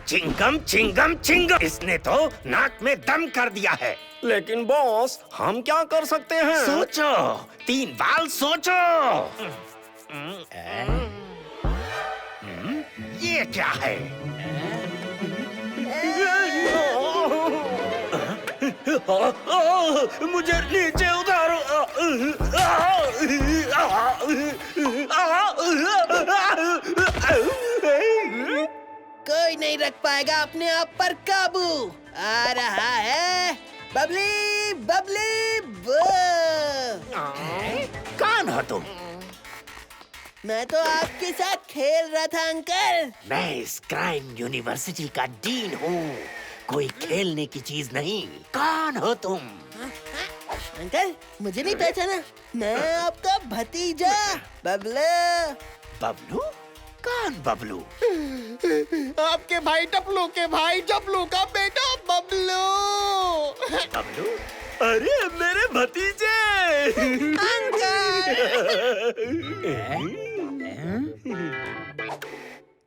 चिंगम चिंगम चिंगम, इसने तो नाक में दम कर दिया है। लेकिन बॉस, हम क्या कर सकते हैं? सोचो, 3 बाल सोचो। ये क्या है? मुझे नीचे उतारो। कोई नहीं रख पाएगा अपने आप पर काबू। आ रहा है बबली बबली बो। कौन हो तुम? मैं तो आपके साथ खेल रहा था अंकल। मैं इस क्राइम यूनिवर्सिटी का डीन हूँ, कोई खेलने की चीज नहीं। कौन हो तुम? अंकल, मुझे नहीं पहचाना? मैं आपका भतीजा बबलू। बबलू? कौन बबलू? आपके भाई टपलू के भाई जबलू का बेटा बबलू। बबलू? अरे मेरे भतीजे!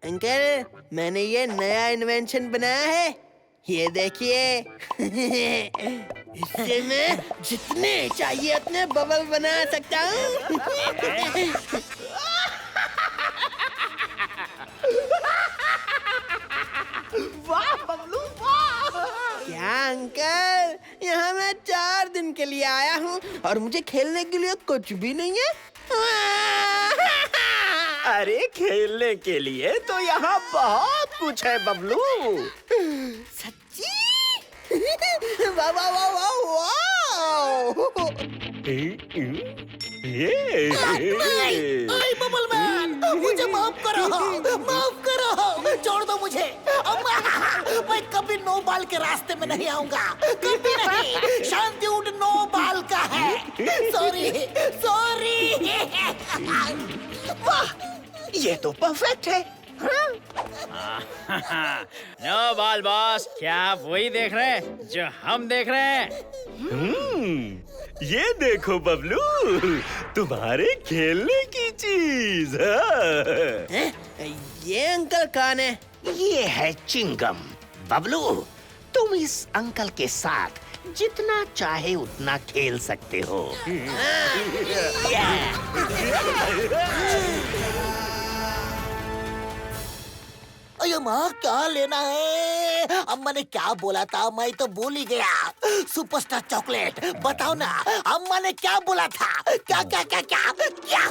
अंकल, मैंने ये नया इन्वेंशन बनाया है, ये देखिए। इससे मैं जितने चाहिए उतने बबल बना सकता हूँ। वाह बबलू वाह! क्या अंकल, यहाँ मैं 4 दिन के लिए आया हूँ और मुझे खेलने के लिए कुछ भी नहीं है। अरे खेलने के लिए तो यहाँ बहुत कुछ है बबलू। सच्ची? वाह वाह वाह वाह वाह! ओए बबल मैन, मुझे माफ करो, माफ करो, छोड़ दो मुझे। अम्मा, मैं कभी नो बाल के रास्ते में नहीं आऊंगा, कभी नहीं। शांति उठ नो बाल का है। Sorry sorry. वाह, ये तो परफेक्ट है। नो बाल बॉस, क्या आप वही देख रहे हैं जो हम देख रहे हैं? ये देखो बबलू, तुम्हारे खेलने की चीज। ये अंकल कौन है? ये है चिंगम। बबलू, तुम इस अंकल के साथ जितना चाहे उतना खेल सकते हो। अरे माँ, क्या लेना है? अम्मा ने क्या बोला था, मैं तो भूल ही गया। सुपरस्टार चॉकलेट, बताओ ना, अम्मा ने क्या बोला था? क्या क्या क्या क्या क्या?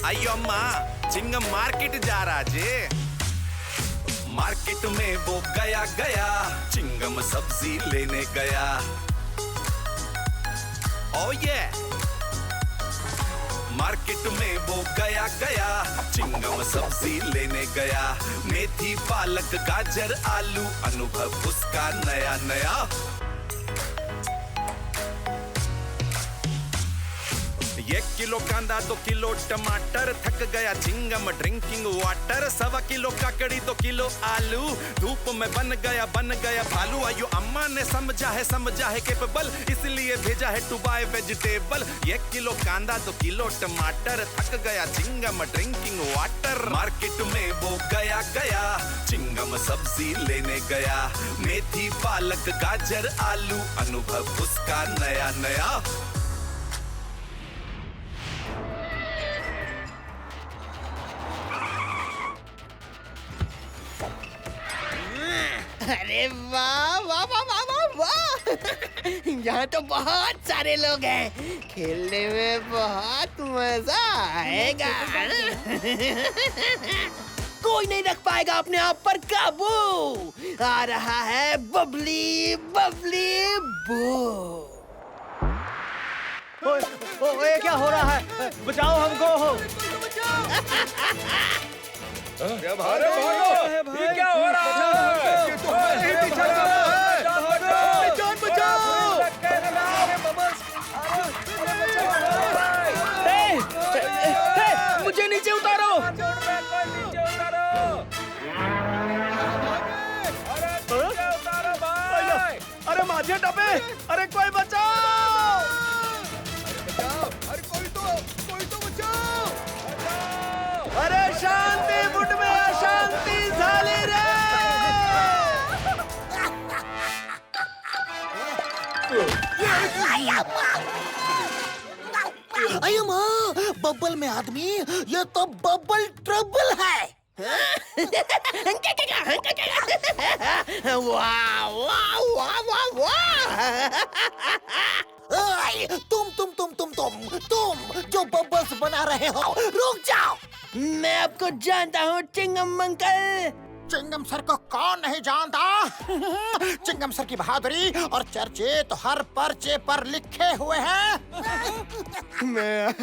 अयो अम्मा, चिंगम मार्केट जा रहा जे। मार्केट में वो गया गया, चिंगम सब्जी लेने गया। ओ ये मार्केट में वो गया गया, चिंगम सब्जी लेने गया। मेथी पालक गाजर आलू, अनुभव उसका नया नया। 1 किलो कांदा 2 किलो टमाटर, थक गया चिंगम ड्रिंकिंग वाटर। 1.25 किलो काकड़ी 2 किलो आलू, धूप में बन गया भालू। आयो अम्मा ने समझा है केपेबल, इसलिए भेजा है टू बाय वेजिटेबल। 1 किलो कांदा 2 किलो टमाटर, थक गया चिंगम ड्रिंकिंग वाटर। मार्केट में वो गया गया, चिंगम सब्जी लेने गया। मेथी पालक गाजर आलू, अनुभव उसका नया नया। अरे वाह वाह वाह वाह वाह वाह! यहाँ तो बहुत सारे लोग हैं, खेलने में बहुत मजा आएगा। कोई नहीं रख पाएगा अपने आप पर काबू। आ रहा है बबली बबली बो। ओए, क्या हो रहा है? बचाओ हमको! क्या भागो भागो! ये क्या हो रहा है? ये तो हमारे पीछे जान बचाओ! मुझे नीचे उतारो! अरे माझे डब्बे! अरे कोई बचाओ! अरे कोई तो बचाओ! अरे माँ, बबल में आदमी, ये तो बबल ट्रबल है। वाह वाह वाह वाह वाह। तुम जो बबल्स बना रहे हो, रुक जाओ। मैं आपको जानता हूँ चिंगम अंकल। चिंगम सर को कौन नहीं जानता? चिंगम सर की बहादुरी और चर्चे तो हर पर्चे पर लिखे हुए हैं। मैं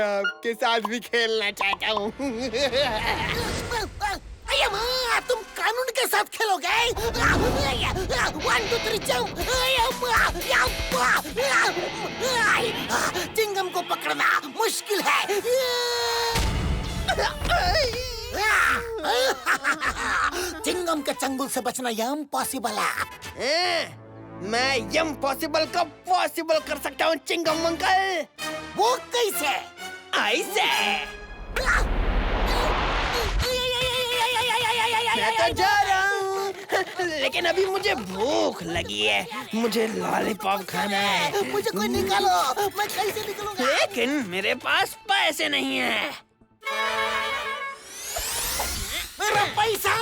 आपके साथ भी खेलना चाहता हूँ। अरे माँ, तुम कानून के साथ खेलोगे? 1 2 3 जंप। चिंगम को पकड़ना मुश्किल है। चिंगम के चंगुल से बचना इम्पॉसिबल है। मैं इम्पॉसिबल को पॉसिबल कर सकता हूँ चिंगम अंकल। वो कैसे? ऐसे। मैं तो जा रहा हूँ, लेकिन अभी मुझे भूख लगी है। मुझे लॉलीपॉप खाना है। मुझे कोई निकालो, मैं कैसे निकलूंगा? लेकिन मेरे पास पैसे नहीं है। मेरा पैसा!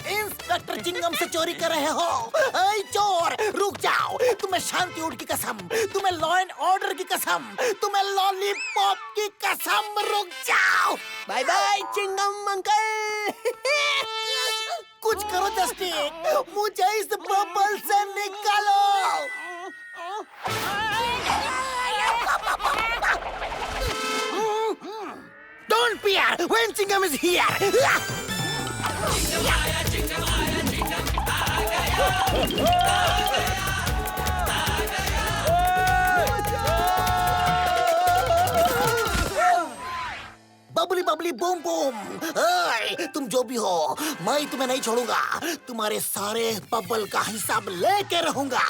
इंस्पेक्टर चिंगम से चोरी कर रहे हो? ऐ चोर, रुक जाओ। तुम्हें शांति ऊट की कसम, तुम्हें लॉ एंड ऑर्डर की कसम, तुम्हें लॉलीपॉप की कसम, रुक जाओ। Bye bye Chingum uncle. कुछ करो जस्टिन, मुझे इस बबल से निकालो। Don't fear when Chingam is here. Babli Babli boom boom. तुम जो भी हो, मैं तुम्हें नहीं छोड़ूंगा। तुम्हारे सारे बबल का हिसाब लेके रहूंगा।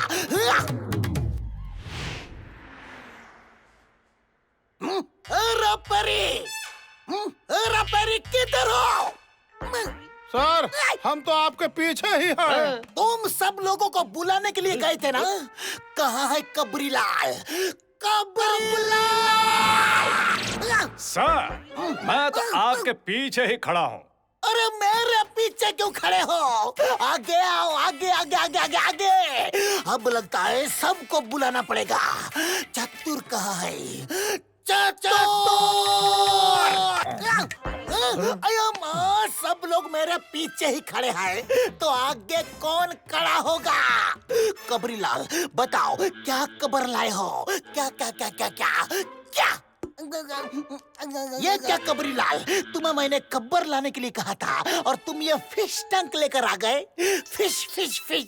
रपरी किधर हो? सर, हम तो आपके पीछे ही हैं। तुम सब लोगों को बुलाने के लिए गए थे ना? कहाँ है कबरीलाल? कबरीलाल! सर, मैं तो आपके पीछे ही खड़ा हूँ। अरे मेरे पीछे क्यों खड़े हो? आगे आओ, आगे आगे आगे आगे आगे। अब लगता है सबको बुलाना पड़ेगा। चतुर कहाँ है? माँ, सब लोग मेरे पीछे ही खड़े हैं, तो आगे कौन खड़ा होगा? कबरीलाल, बताओ क्या कबर लाए हो? क्या क्या क्या क्या क्या क्या? ये क्या कबरीलाल, तुम्हें मैंने कब्बर लाने के लिए कहा था और तुम ये फिश टंक लेकर आ गए। Fish fish fish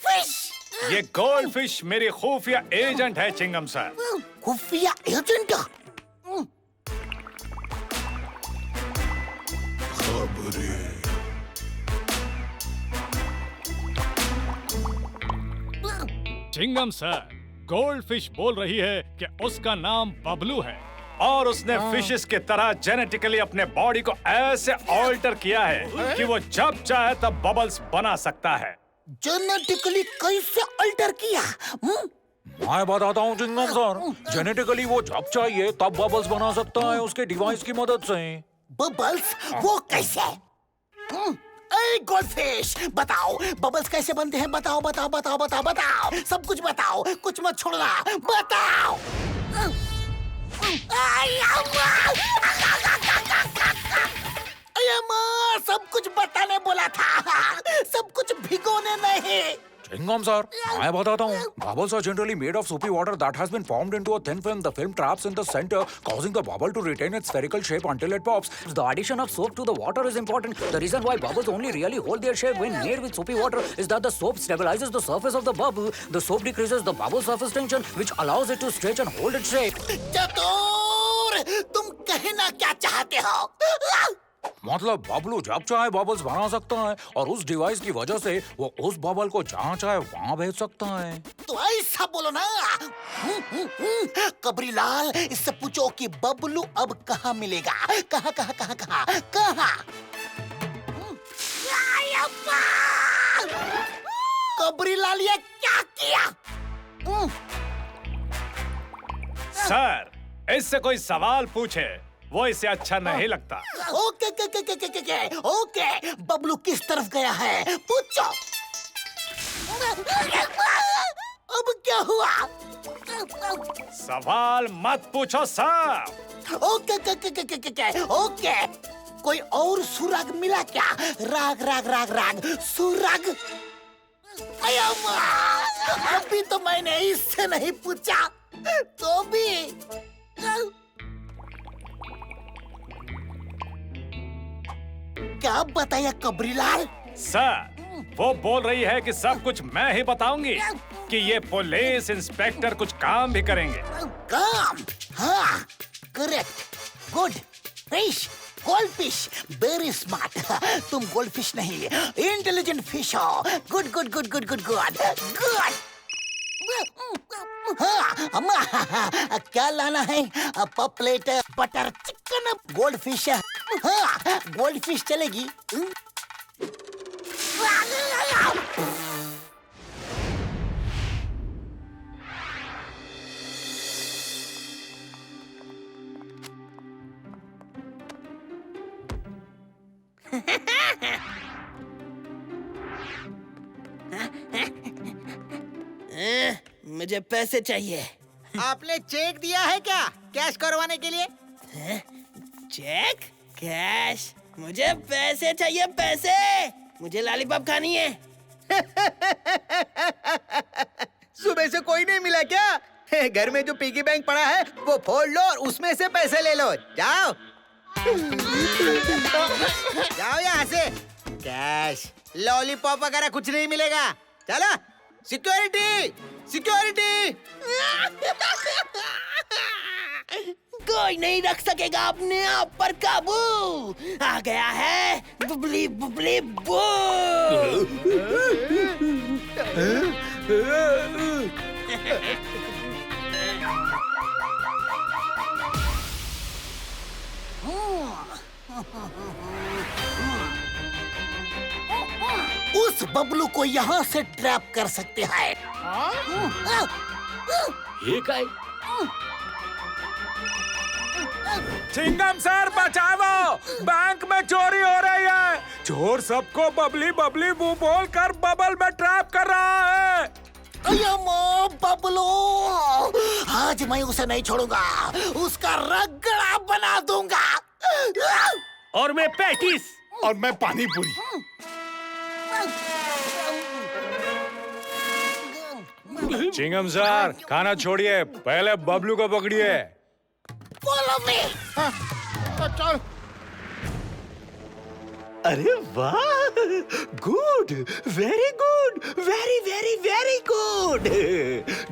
fish. ये गोल्ड फिश मेरी खुफिया एजेंट है चिंगम सर। खुफिया agent? Chingum sir, gold fish बोल रही है कि उसका नाम बबलू है और उसने फिशेस के तरह जेनेटिकली अपने बॉडी को ऐसे ऑल्टर किया है कि वो जब चाहे तब बबल्स बना सकता है। जेनेटिकली कैसे अल्टर किया? मैं बताता हूँ चिंगम सर, जेनेटिकली वो जब चाहिए तब बबल्स बना सकता है उसके डिवाइस की मदद से। बबल्स? वो कैसे? गोल्डफिश, बताओ बबल्स कैसे बनते हैं? बताओ बताओ बताओ बताओ बताओ, सब कुछ बताओ, कुछ मत छोड़ना, बताओ। माँ, सब कुछ बताने बोला था, सब कुछ भिगोने नहीं। चिंगम सर, मैं बताता हूँ। Bubbles are generally made of soapy water that has been formed into a thin film. The film traps in the center, causing the bubble to retain its spherical shape until it pops. The addition of soap to the water is important. The reason why bubbles only really hold their shape when made with soapy water is that the soap stabilizes the surface of the bubble. The soap decreases the bubble surface tension, which allows it to stretch and hold its shape. चतुर, तुम कहना क्या चाहते हो? मतलब बबलू जब चाहे bubbles बना सकता है और उस डिवाइस की वजह से वो उस बबल को जहाँ चाहे वहाँ भेज सकता है। तो ऐसा बोलो ना। कबरीलाल, इससे पूछो कि बबलू अब कहाँ मिलेगा? कहाँ कहाँ कहाँ कहाँ कहाँ? कबरीलाल, ये क्या किया? सर, इससे कोई सवाल पूछे वो इसे अच्छा नहीं लगता। ओके के के के के के के ओके, बबलू किस तरफ गया है पूछो। अब क्या हुआ? सवाल मत पूछो सर। ओके के के के के के ओके, कोई और सुराग मिला क्या? राग राग राग राग सुराग। अय्या, अभी तो मैंने इससे नहीं पूछा तो भी। क्या बताया कबरीलाल? सर, वो बोल रही है कि सब कुछ मैं ही बताऊंगी, कि ये पुलिस इंस्पेक्टर कुछ काम भी करेंगे। काम? हाँ, correct, good, fish, gold fish, very smart. तुम गोल्ड फिश नहीं, इंटेलिजेंट फिश हो। Good good good good good good good. हाँ अम्मा, क्या लाना है? पपलेट, बटर चिकन, गोल्ड फिश। हाँ, गोल्ड फिश चलेगी। मुझे पैसे चाहिए। आपने चेक दिया है क्या कैश करवाने के लिए? चेक? कैश? मुझे पैसे चाहिए, पैसे। मुझे लॉलीपॉप खानी है। सुबह से कोई नहीं मिला क्या? घर में जो पिगी बैंक पड़ा है वो फोड़ लो और उसमें से पैसे ले लो। जाओ जाओ यहाँ से। कैश, लॉलीपॉप वगैरह कुछ नहीं मिलेगा। चलो, सिक्योरिटी सिक्योरिटी। कोई नहीं रख सकेगा अपने आप पर काबू। आ गया है बुबली बुबली बू। उस बबलू को यहाँ से ट्रैप कर सकते हैं। ये क्या है? चिंगम सर बचाओ, बैंक में चोरी हो रही है। चोर सबको बबली बबली बू बोल कर बबल में ट्रैप कर रहा है। बबलू, आज मैं उसे नहीं छोड़ूंगा, उसका रगड़ा बना दूंगा। और मैं पैटीज। और मैं पानी पूरी। चिंगम सर, खाना छोड़िए, पहले बबलू को पकड़िए। Follow me। चल। अरे वाह, good, very good, very very very good.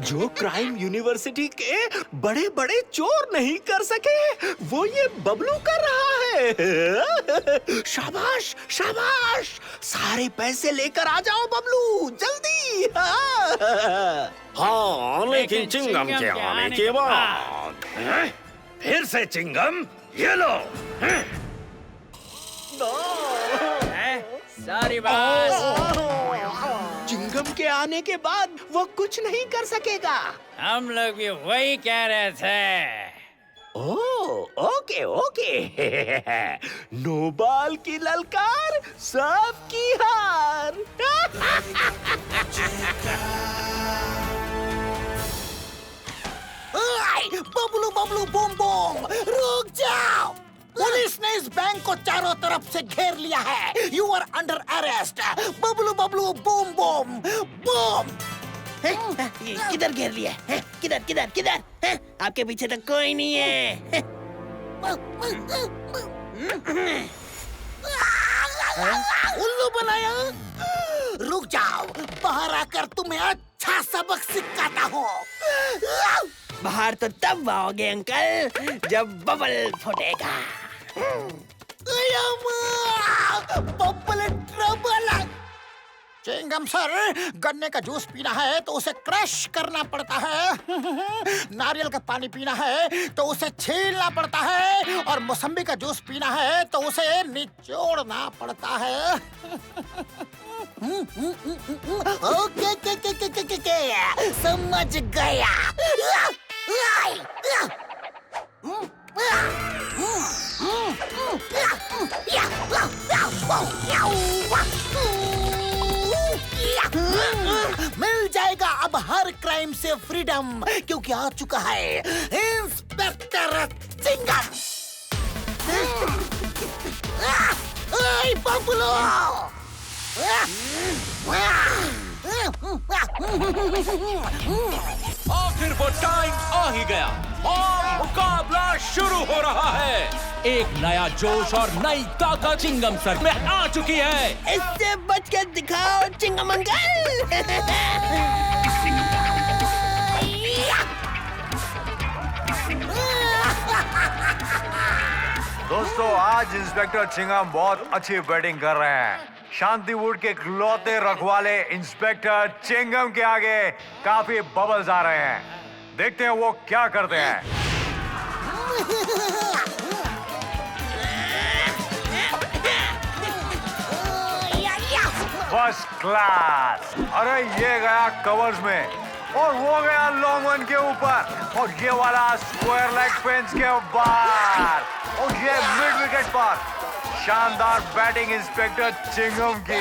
जो क्राइम यूनिवर्सिटी के बड़े बड़े चोर नहीं कर सके वो ये बबलू कर रहा है। शाबाश शाबाश, सारे पैसे लेकर आ जाओ बबलू, जल्दी। हाँ, लेकिन चिंगम के आने के बाद। फिर से चिंगम, ये लो। Sorry boss. चिंगम के आने के बाद वो कुछ नहीं कर सकेगा। हम लोग भी वही कह रहे थे। ओह, ओके ओके। नो बॉल की ललकार, सबकी हार। बबलू बबलू बूम बूम, रुक जाओ। पुलिस ने इस बैंक को चारों तरफ से घेर लिया है। You are under arrest. Bablu Bablu boom boom boom. किधर घेर लिया है? किधर किधर किधर? आपके पीछे तो कोई नहीं है। उल्लू बनाया। रुक जाओ, बाहर आकर तुम्हें अच्छा सबक सिखाता हूँ। बाहर तो तब आओगे अंकल जब बबल फूटेगा। Bubble trouble. चिंगम सर, गन्ने का जूस पीना है तो उसे क्रश करना पड़ता है। नारियल का पानी पीना है तो उसे छीलना पड़ता है। और मौसम्बी का जूस पीना है तो उसे निचोड़ना पड़ता है। ओके के समझ गया। मिल जाएगा अब हर क्राइम से फ्रीडम, क्योंकि आ चुका है इंस्पेक्टर चिंगम। बबलू, आखिर वो टाइम आ ही गया और मुकाबला शुरू हो रहा है। एक नया जोश और नई ताकत चिंगम सर में आ चुकी है। इससे बच के दिखाओ चिंगम अंकल। दोस्तों, आज इंस्पेक्टर चिंगम बहुत अच्छी बैटिंग कर रहे हैं। शांतिवुड के इकलौते रखवाले इंस्पेक्टर चिंगम के आगे काफी बबल्स आ रहे हैं। देखते हैं वो क्या करते हैं। First class. अरे ये गया कवर्स में और वो गया लॉन्ग वन के ऊपर और ये वाला स्क्वायर लेग फेंस के बाहर और ये मिड विकेट पर। शानदार बैटिंग इंस्पेक्टर चिंगम की।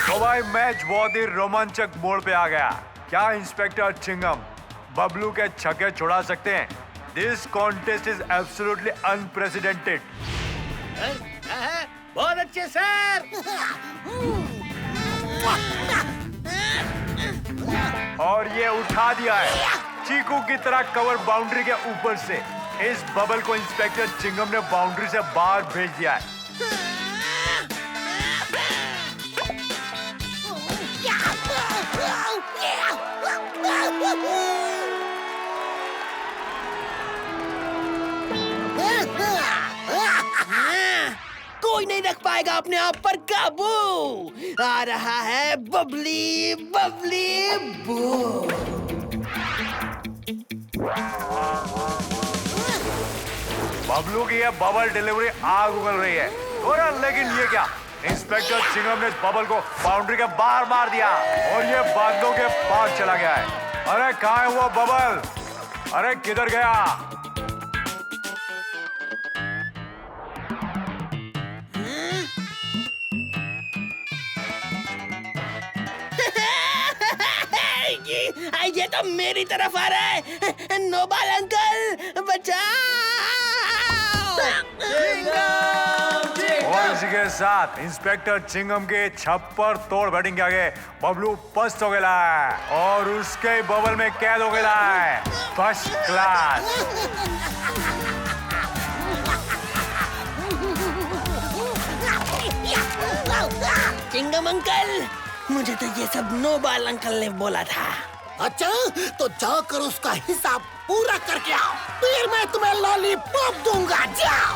तो भाई मैच बहुत ही रोमांचक मोड़ पे आ गया। क्या इंस्पेक्टर चिंगम बबलू के छक्के छुड़ा सकते हैं? This contest is absolutely unprecedented. बहुत अच्छे सर। और ये उठा दिया है चीकू की तरह कवर बाउंड्री के ऊपर से। इस बबल को इंस्पेक्टर चिंगम ने बाउंड्री से बाहर भेज दिया है। कोई नहीं रख पाएगा अपने आप पर काबू। आ रहा है बबली बबली बू। बबलू की ये बबल डिलीवरी आग उगल रही है। और लेकिन ये क्या, इंस्पेक्टर चिंगम ने इस बबल को बाउंड्री के बाहर मार दिया और ये बादलों के पार चला गया है। अरे कहाँ है वो बबल? अरे किधर गया? ये तो मेरी तरफ आ रहा है। नोबाल अंकल बचाओ। और इसी के साथ इंस्पेक्टर चिंगम के छप्पर तोड़ बैटिंग के आगे बबलू पस्त हो गया है और उसके बबल में कैद हो गया है। First class. चिंगम अंकल, मुझे तो ये सब नोबाल अंकल ने बोला था। अच्छा, तो जाकर उसका हिसाब पूरा करके आओ, फिर मैं तुम्हें लॉलीपॉप दूंगा। जाओ।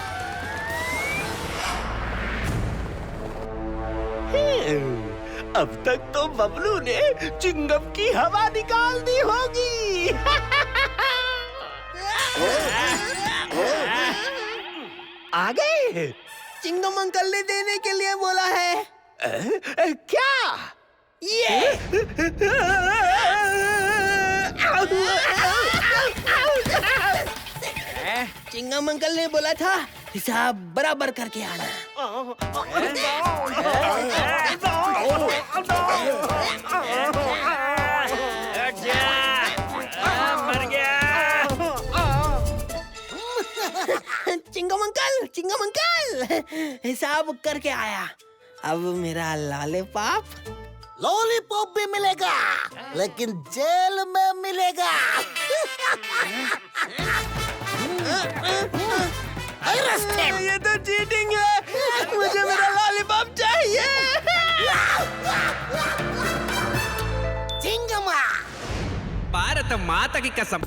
अब तक तो बबलू ने चिंगम की हवा निकाल दी होगी। आ गए। चिंगम अंकल ने देने के लिए बोला है। क्या? ये चिंगम अंकल ने बोला था हिसाब बराबर करके आना। मर गया। चिंगम अंकल हिसाब करके आया। अब मेरा लॉलीपॉप लॉलीपॉप भी मिलेगा, लेकिन जेल में मिलेगा। ये तो चीटिंग है। मुझे मेरा लॉलीपॉप चाहिए। चिंगमा, भारत माता की कसम।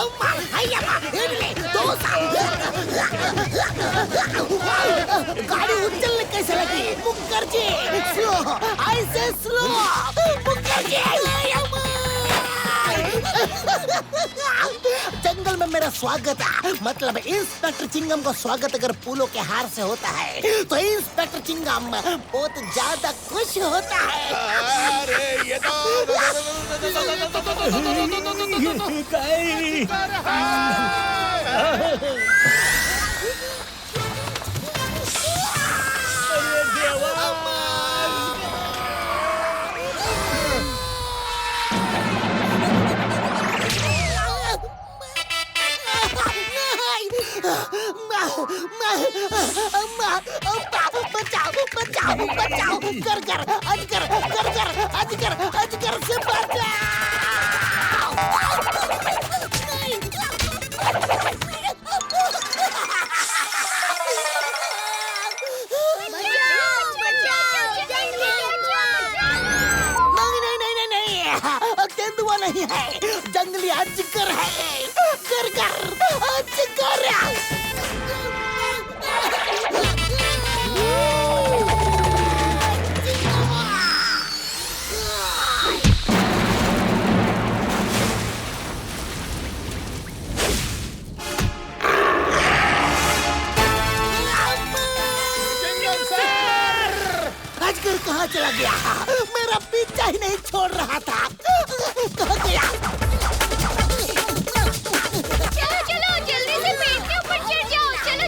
अम्मा अय्या इडली डोसा गाड़ी उछलने कैसे लगी मुखर्जी स्लो ऐसे स्लो मुखर्जी जंगल में मेरा स्वागत है मतलब इंस्पेक्टर चिंगम का स्वागत अगर फूलों के हार से होता है तो इंस्पेक्टर चिंगम बहुत ज्यादा खुश होता है। अरे ये बचाओ कर अजगर से नहीं तेंदुआ नहीं है जंगली अजगर है कर अजगर अजगर कहाँ चला गया मेरा पीछा ही नहीं छोड़ रहा था कहाँ गया चलो जल्दी से पेड़ के ऊपर चढ़ जाओ चलो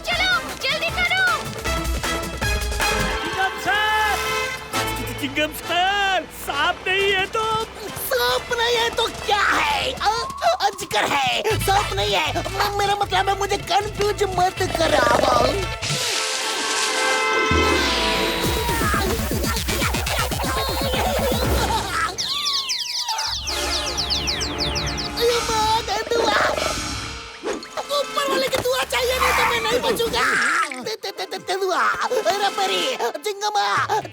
जल्दी करो चिंगम सर सांप नहीं है तो सांप नहीं है तो क्या है अजगर है सांप नहीं है मेरा मतलब है मुझे कंफ्यूज मत कराओ ऊपर वाले की दुआ चाहिए नहीं तो मैं नहीं बचूंगा तेंदुआ अरे परी चिंगमा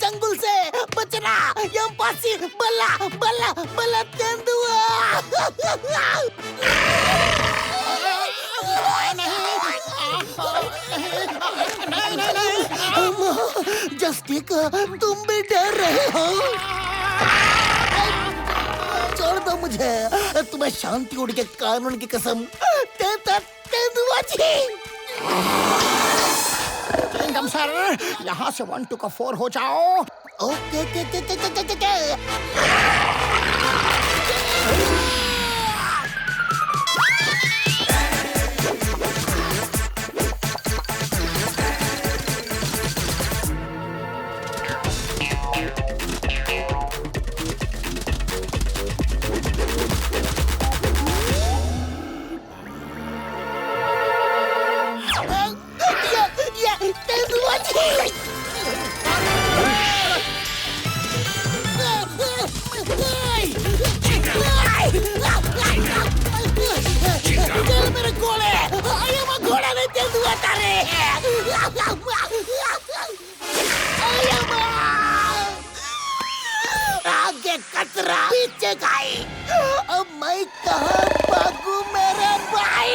जंगल से बचना यम्पासी बल्ला तेंदुआ जस्टिक तुम भी डर रहे हो छोड़ दो मुझे तुम्हें शांति उड़ के कानून की कसम तेंदुआ जी चिंगम सर यहाँ से 1 2 का 4 हो जाओ ओके मेरे घोड़े घोड़ा नहीं तेंदुआ तारे आगे कचरा पीछे गाय अब मैं कहाँ भागूं मेरे भाई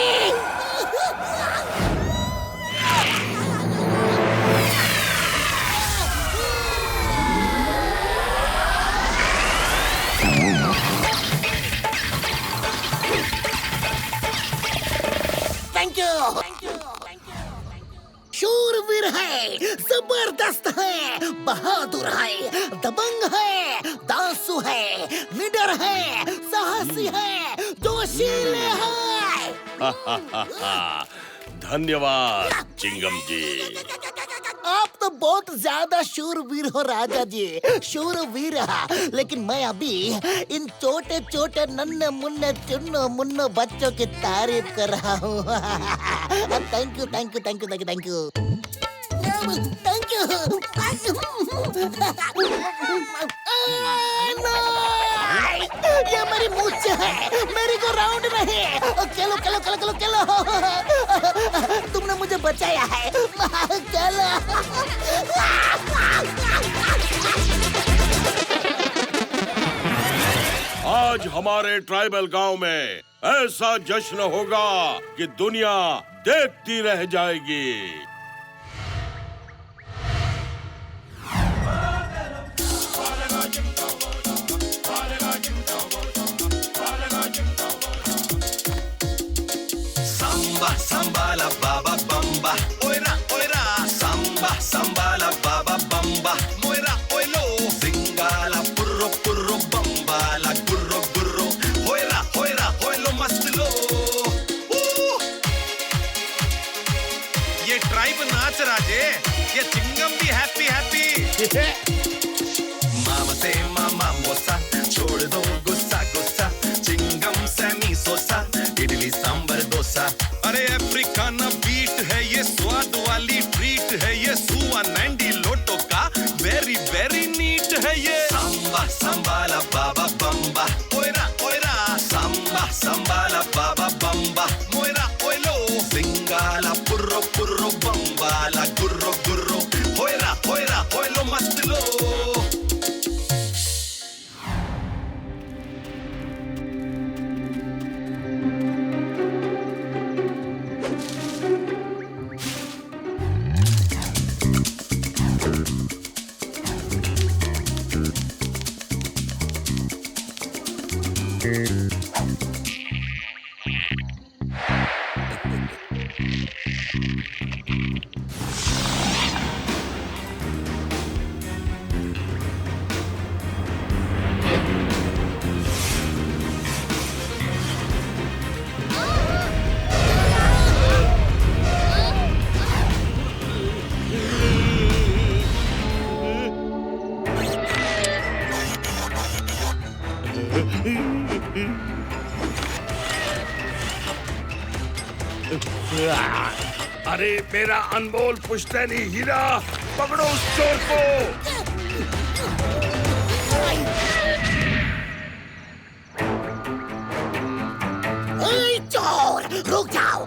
थैंक यू शूरवीर है जबरदस्त है बहादुर है दबंग है दांसू है निडर है साहसी है जोशीले है धन्यवाद चिंगम जी आप तो बहुत ज्यादा शूरवीर हो राजा जी शूरवीर लेकिन मैं अभी इन छोटे छोटे नन्हे मुन्ने चुन्नो मुन्नो बच्चों की तारीफ कर रहा हूँ थैंक यू ये मेरी मूंछ है मेरी को राउंड नहीं खेलो तुमने मुझे बचाया है चलो आज हमारे ट्राइबल गांव में ऐसा जश्न होगा कि दुनिया देखती रह जाएगी। Samba, samba la baba bamba, oira oira. Samba, samba la baba bamba, moira oilo. Singala purro purro bamba la gurro gurro, oira oira oilo mast lo. ये ट्राइब नाच राजे, ये चिंगम भी हैप्पी हैप्पी। मामा से मामा मोसा, छोड़ दो गुस्सा गुस्सा। चिंगम सैमी सोसा, इडली सांबर डोसा। अरे अफ्रीकाना बीट है ये, स्वाद वाली ट्रीट है ये। सुआ नैंडी लोटो का वेरी वेरी नीट है ये। सांबा सांबाला बाबा बम्बा, ओयरा ओयरा। सांबा सांबाला बाबा बम्बा, मोयरा ओयलो। सिंगाला पुर्रो पुर्रो बम्बाला गुर्रो गुर्रो, ओयरा ओयरा ओयलो मस्त लो। अरे मेरा अनमोल पुश्तैनी हीरा, पकड़ो उस चोर को। ऐ चोर, रुक जाओ।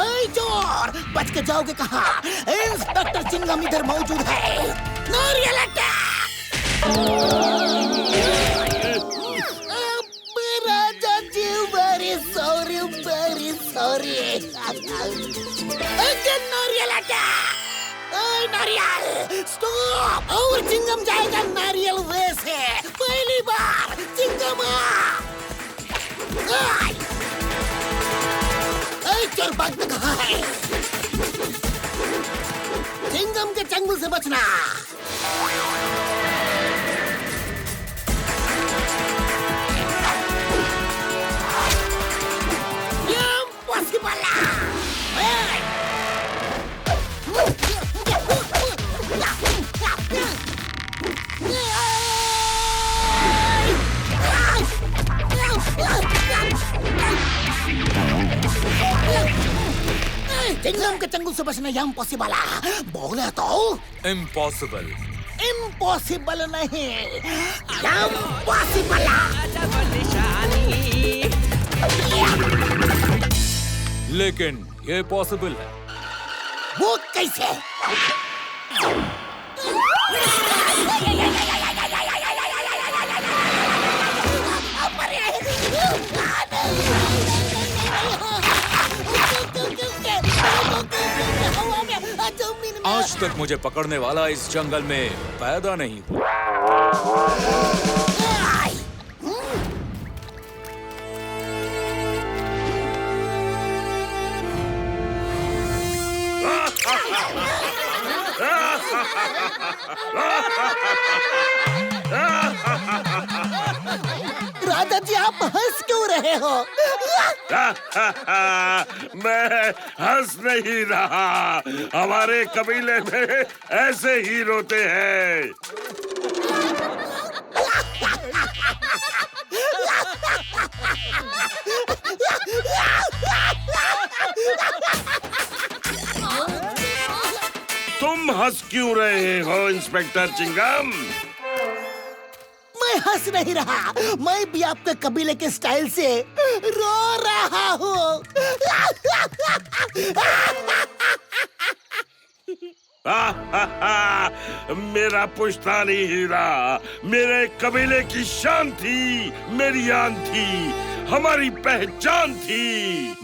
ऐ चोर, बच के जाओगे कहाँ? इंस्पेक्टर चिंगम इधर मौजूद है। नारियल अटैक! राजा जी, वेरी सॉरी। अगेन नारियल अटैक! ऐ नारियल, स्टॉप! और चिंगम जाएगा नारियल वे से। पहली बार चिंगम चोर भागता कहाँ है? चिंगम के चंगुल से बचना। चिंगम के चंगुल से बचना इम्पॉसिबल है। बोले तो इम्पॉसिबल। इम्पॉसिबल नहीं, इम्पॉसिबल। लेकिन ये पॉसिबल है। वो कैसे? आज तक मुझे पकड़ने वाला इस जंगल में पैदा नहीं हुआ। राजा जी, आप हंस क्यों रहे हो? मैं हंस नहीं रहा। हमारे कबीले में ऐसे ही रोते हैं। तुम हंस क्यों रहे हो इंस्पेक्टर चिंगम? मैं हंस नहीं रहा, मैं भी आपके कबीले के स्टाइल से रो रहा हूँ। मेरा पुश्तैनी हीरा मेरे कबीले की शान थी, मेरी आन थी। हमारी पहचान थी।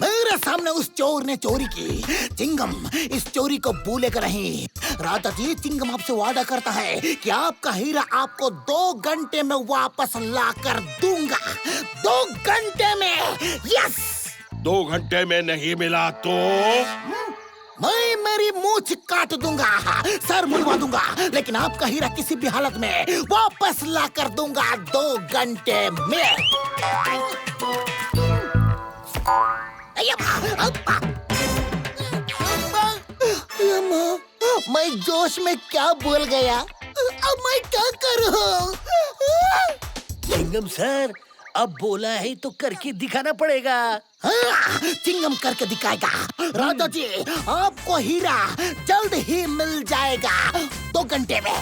मेरे सामने उस चोर ने चोरी की। चिंगम इस चोरी को भूलेगा नहीं। राजा जी, चिंगम आपसे वादा करता है कि आपका हीरा आपको 2 घंटे में वापस ला कर दूंगा। 2 घंटे में। यस। 2 घंटे में नहीं मिला तो मैं मेरी मूंछ काट दूंगा, सर मुड़वा दूंगा, लेकिन आपका हीरा किसी भी हालत में वापस ला कर दूंगा 2 घंटे में। मैं जोश में क्या बोल गया? अब मैं क्या करूं? चिंगम सर, अब बोला है तो करके दिखाना पड़ेगा। हाँ, चिंगम करके दिखाएगा। राजा जी, आपको हीरा जल्द ही मिल जाएगा 2 घंटे में।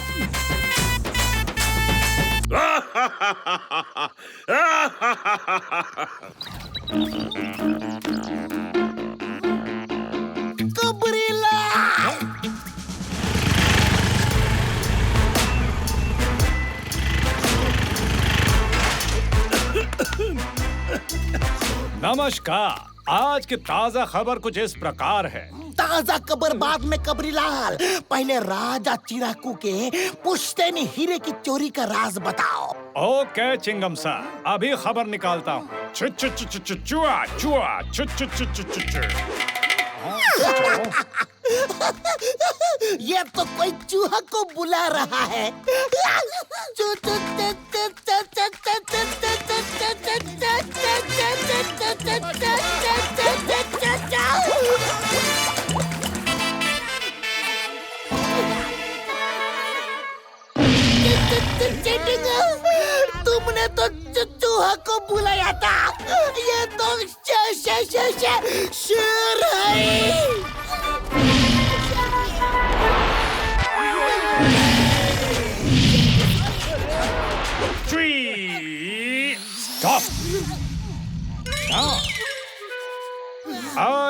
कबरीला! नमस्कार। आज की ताजा खबर कुछ इस प्रकार है। ताजा खबर बाद में कबरीलाल, पहले राजा चिराकू के पुश्तैनी हीरे की चोरी का राज बताओ। ओके चिंगम सर, अभी खबर निकालता हूँ। चुआ चुआ ये तो कोई चूहा को बुला रहा है। तुमने तो चूहा को बुलाया था। ये तो शेर है।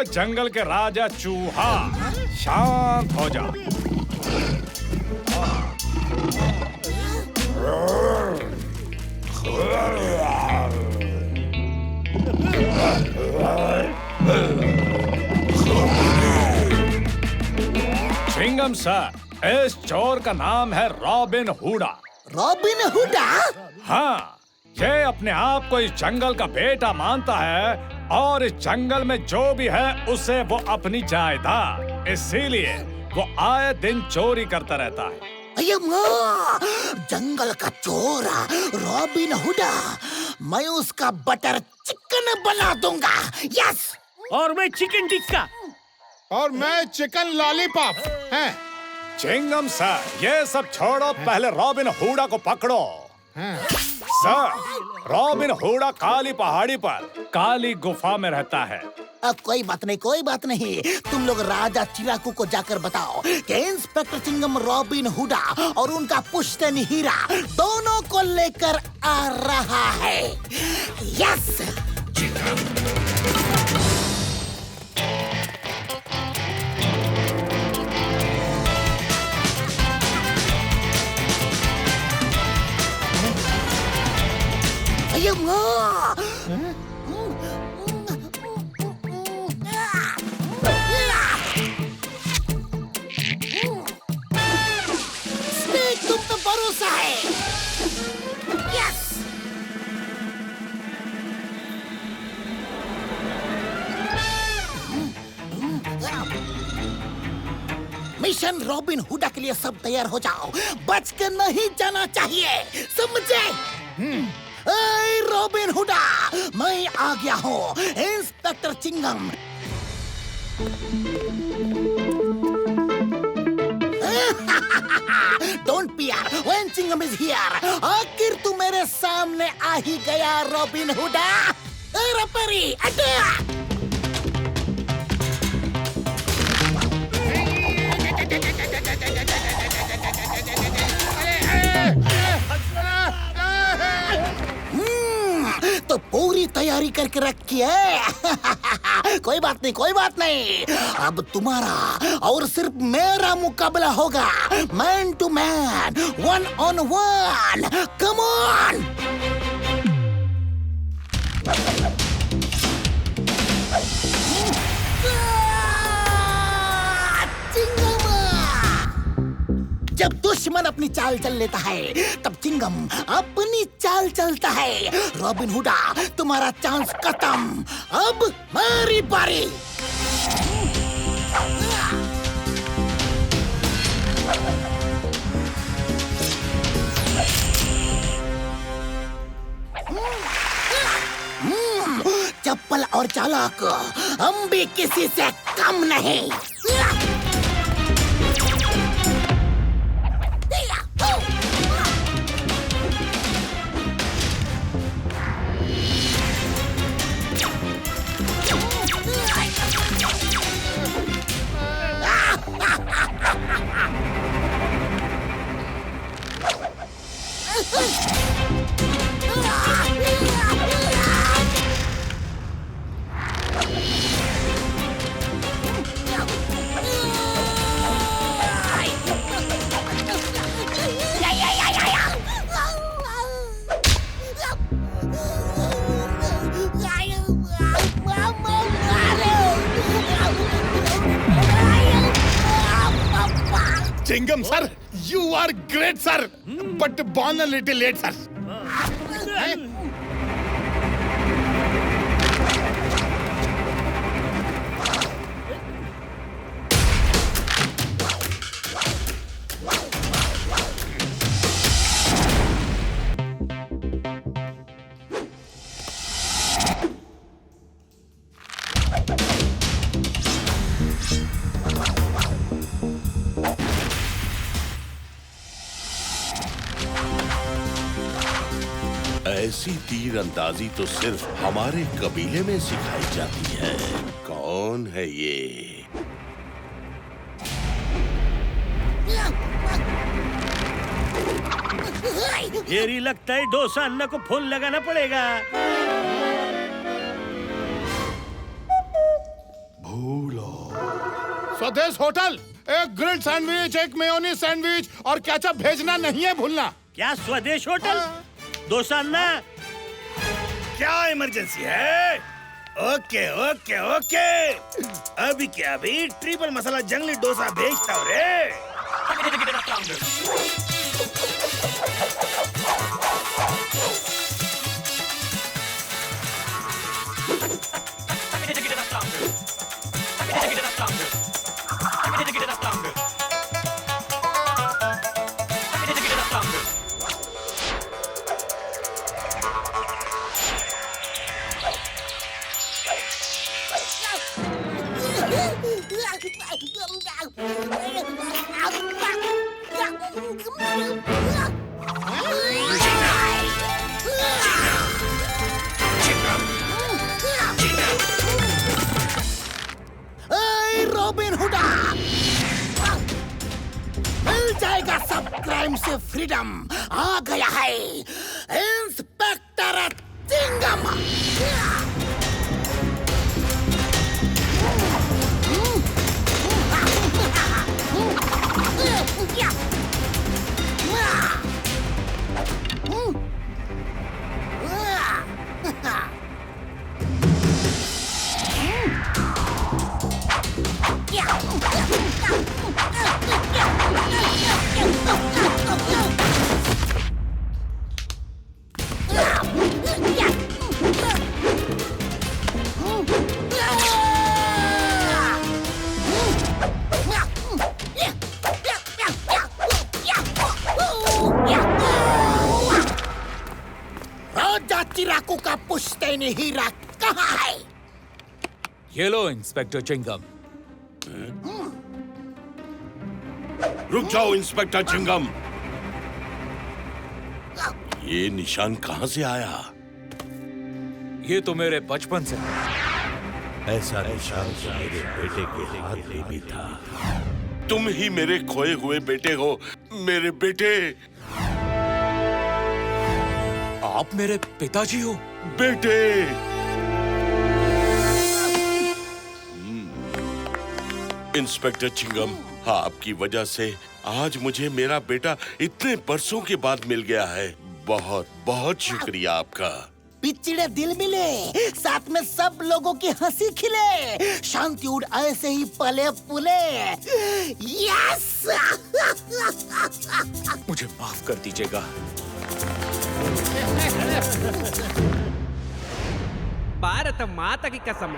जंगल के राजा चूहा, शांत हो जा। चिंगम सर, इस चोर का नाम है रॉबिन हुडा। रॉबिन हुडा? हाँ, ये अपने आप को इस जंगल का बेटा मानता है और इस जंगल में जो भी है उसे वो अपनी जायदाद, इसीलिए वो आए दिन चोरी करता रहता है। जंगल का चोर रॉबिन हुडा, मैं उसका बटर चिकन बना दूंगा। यस। और मैं चिकन टिक्का। और मैं चिकन लॉलीपॉप। हैं? चिंगम सर, ये सब छोड़ो, पहले रॉबिन हुडा को पकड़ो। सर, रॉबिन हुडा काली पहाड़ी पर काली गुफा में रहता है। कोई बात नहीं, कोई बात नहीं। तुम लोग राजा चिराकू को जाकर बताओ कि इंस्पेक्टर चिंगम रॉबिन हुडा और उनका पुश्तैनी हीरा दोनों को लेकर आ रहा है। यस। तुम तो भरोसा है। यस। मिशन रॉबिन हुडा के लिए सब तैयार हो जाओ। बच के नहीं जाना चाहिए, समझे? रॉबिन हुडा, मैं आ गया हूँ। Inspector Chingum. Don't fear when Chingum is here. आखिर तू मेरे सामने आ ही गया रॉबिन हुडा। परी अटैक। तो पूरी तैयारी करके रखी है। कोई बात नहीं, कोई बात नहीं। अब तुम्हारा और सिर्फ मेरा मुकाबला होगा, man to man, 1-on-1। Come on. जब दुश्मन अपनी चाल चल लेता है तब चिंगम अपनी चाल चलता है। रॉबिन हुडा, तुम्हारा चांस खत्म, अब मेरी बारी। चप्पल और चालाक, हम भी किसी से कम नहीं। Chingum sir, you are great sir, but born a little late sir. ऐसी तीर अंदाजी तो सिर्फ हमारे कबीले में सिखाई जाती है। कौन है ये? मेरी लगता है डोसा अन्ना को फोन लगाना पड़ेगा। स्वदेश होटल, एक ग्रिल्ड सैंडविच, एक मेयोनीज सैंडविच और केचप भेजना नहीं है भूलना। क्या स्वदेश होटल? डोसा अन्ना, क्या इमरजेंसी है? ओके ओके ओके, अभी क्या अभी ट्रिपल मसाला जंगली डोसा भेजता हूँ रे। रॉबिन हुडा, मिल जाएगा सब क्राइम से फ्रीडम। आ गया है इंस्पेक्टर चिंगम। राजा चिराकू का पुश्तैनी हीरा कहाँ है? ये लो इंस्पेक्टर चिंगम। रुक जाओ इंस्पेक्टर चिंगम, ये निशान कहाँ से आया? ये तो मेरे बचपन से ऐसा निशान मेरे बेटे के हाथ में भी था। तुम ही मेरे खोए हुए बेटे हो, मेरे बेटे। आप मेरे पिताजी हो? बेटे, इंस्पेक्टर चिंगम, आपकी वजह से आज मुझे मेरा बेटा इतने बरसों के बाद मिल गया है। बहुत बहुत शुक्रिया आपका। पिचड़े दिल मिले, साथ में सब लोगों की हंसी खिले, शांतिवुड ऐसे ही पले पुले। यस। मुझे माफ कर दीजिएगा। भारत माता की कसम।